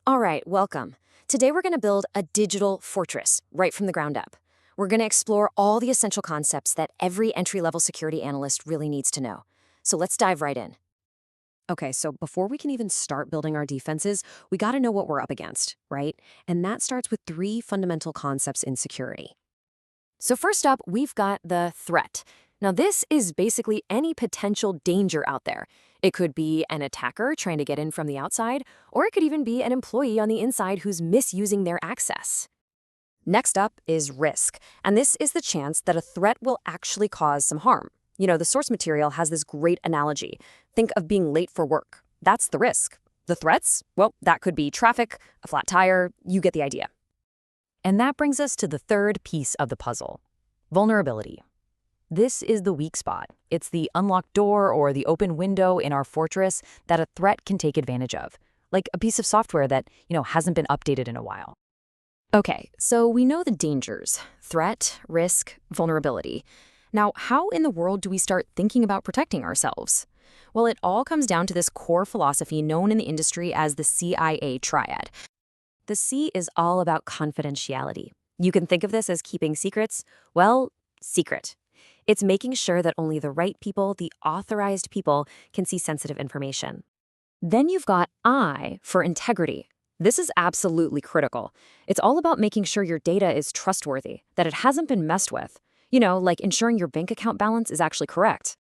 All right, welcome. Today we're going to build a digital fortress right from the ground up. We're going to explore all the essential concepts that every entry-level security analyst really needs to know. So let's dive right in. Okay, so before we can even start building our defenses, we got to know what we're up against, right? And that starts with three fundamental concepts in security. So first up, we've got the threat. Now this is basically any potential danger out there. It could be an attacker trying to get in from the outside, or it could even be an employee on the inside who's misusing their access. Next up is risk, and this is the chance that a threat will actually cause some harm. You know, the source material has this great analogy. Think of being late for work. That's the risk. The threats? Well, that could be traffic, a flat tire, you get the idea. And that brings us to the third piece of the puzzle, vulnerability. This is the weak spot. It's the unlocked door or the open window in our fortress that a threat can take advantage of, like a piece of software that, hasn't been updated in a while. Okay, so we know the dangers: threat, risk, vulnerability. Now, how in the world do we start thinking about protecting ourselves? Well, it all comes down to this core philosophy known in the industry as the CIA triad. The C is all about confidentiality. You can think of this as keeping secrets, well, secret. It's making sure that only the right people, the authorized people, can see sensitive information. Then you've got I for integrity. This is absolutely critical. It's all about making sure your data is trustworthy, that it hasn't been messed with. Like ensuring your bank account balance is actually correct.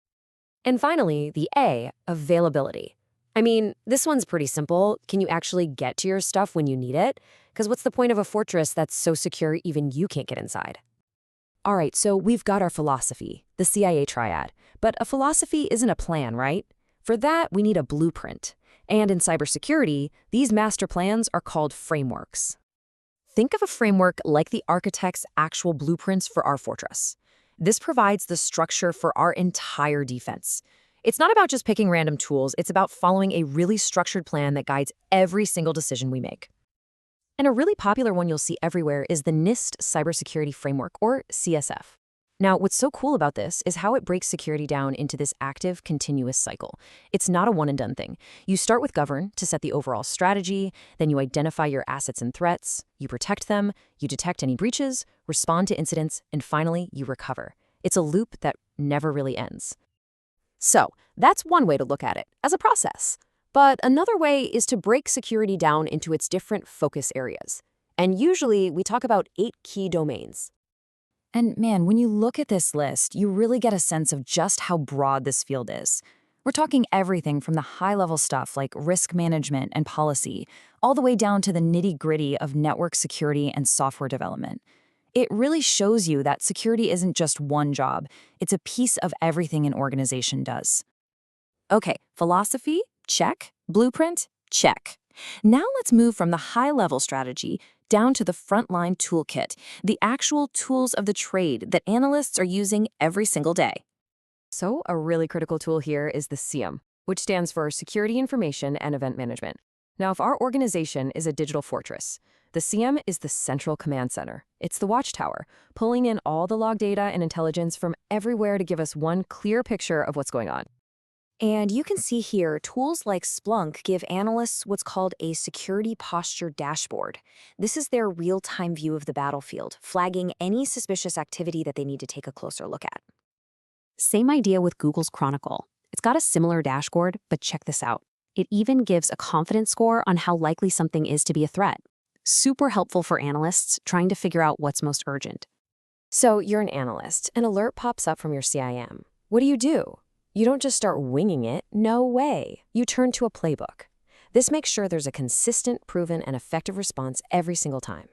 And finally, the A, availability. I mean, this one's pretty simple. Can you actually get to your stuff when you need it? Because what's the point of a fortress that's so secure even you can't get inside? All right, so we've got our philosophy, the CIA triad. But a philosophy isn't a plan, right? For that, we need a blueprint. And in cybersecurity, these master plans are called frameworks. Think of a framework like the architect's actual blueprints for our fortress. This provides the structure for our entire defense. It's not about just picking random tools, it's about following a really structured plan that guides every single decision we make. And a really popular one you'll see everywhere is the NIST Cybersecurity Framework, or CSF. Now, what's so cool about this is how it breaks security down into this active, continuous cycle. It's not a one-and-done thing. You start with govern to set the overall strategy, then you identify your assets and threats, you protect them, you detect any breaches, respond to incidents, and finally, you recover. It's a loop that never really ends. So, that's one way to look at it, as a process. But another way is to break security down into its different focus areas. And usually, we talk about 8 key domains. And man, when you look at this list, you really get a sense of just how broad this field is. We're talking everything from the high-level stuff like risk management and policy, all the way down to the nitty-gritty of network security and software development. It really shows you that security isn't just one job, it's a piece of everything an organization does. Okay, philosophy? Check. Blueprint? Check. Now let's move from the high-level strategy down to the frontline toolkit, the actual tools of the trade that analysts are using every single day. So a really critical tool here is the SIEM, which stands for Security Information and Event Management. Now, if our organization is a digital fortress, the SIEM is the central command center. It's the watchtower, pulling in all the log data and intelligence from everywhere to give us one clear picture of what's going on. And you can see here, tools like Splunk give analysts what's called a security posture dashboard. This is their real-time view of the battlefield, flagging any suspicious activity that they need to take a closer look at. Same idea with Google's Chronicle. It's got a similar dashboard, but check this out. It even gives a confidence score on how likely something is to be a threat. Super helpful for analysts trying to figure out what's most urgent. So you're an analyst, an alert pops up from your CIM. What do? You don't just start winging it, no way. You turn to a playbook. This makes sure there's a consistent, proven, and effective response every single time.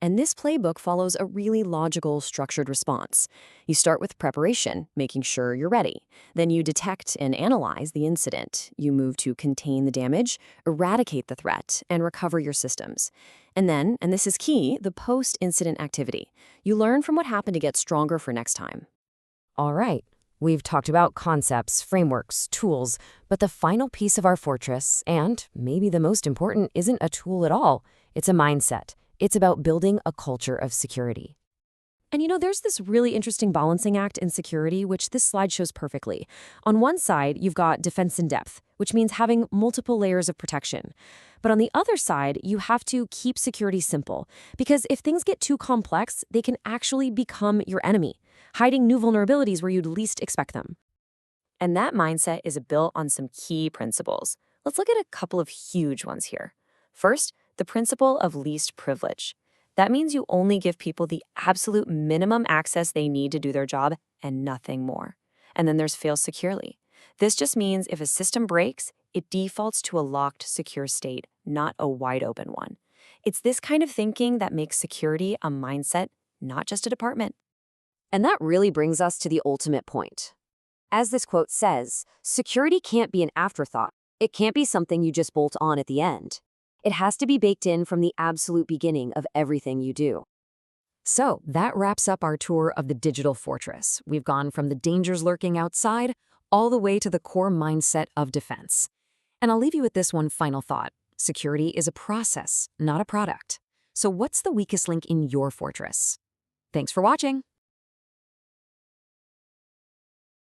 And this playbook follows a really logical, structured response. You start with preparation, making sure you're ready. Then you detect and analyze the incident. You move to contain the damage, eradicate the threat, and recover your systems. And then, and this is key, the post-incident activity. You learn from what happened to get stronger for next time. All right. We've talked about concepts, frameworks, tools, but the final piece of our fortress, and maybe the most important, isn't a tool at all. It's a mindset. It's about building a culture of security. And there's this really interesting balancing act in security, which this slide shows perfectly. On one side, you've got defense in depth, which means having multiple layers of protection. But on the other side, you have to keep security simple, because if things get too complex, they can actually become your enemy, hiding new vulnerabilities where you'd least expect them. And that mindset is built on some key principles. Let's look at a couple of huge ones here. First, the principle of least privilege. That means you only give people the absolute minimum access they need to do their job and nothing more. And then there's fail securely. This just means if a system breaks, it defaults to a locked, secure state, not a wide open one. It's this kind of thinking that makes security a mindset, not just a department. And that really brings us to the ultimate point. As this quote says, security can't be an afterthought. It can't be something you just bolt on at the end. It has to be baked in from the absolute beginning of everything you do. So that wraps up our tour of the digital fortress. We've gone from the dangers lurking outside all the way to the core mindset of defense. And I'll leave you with this one final thought. Security is a process, not a product. So what's the weakest link in your fortress? Thanks for watching.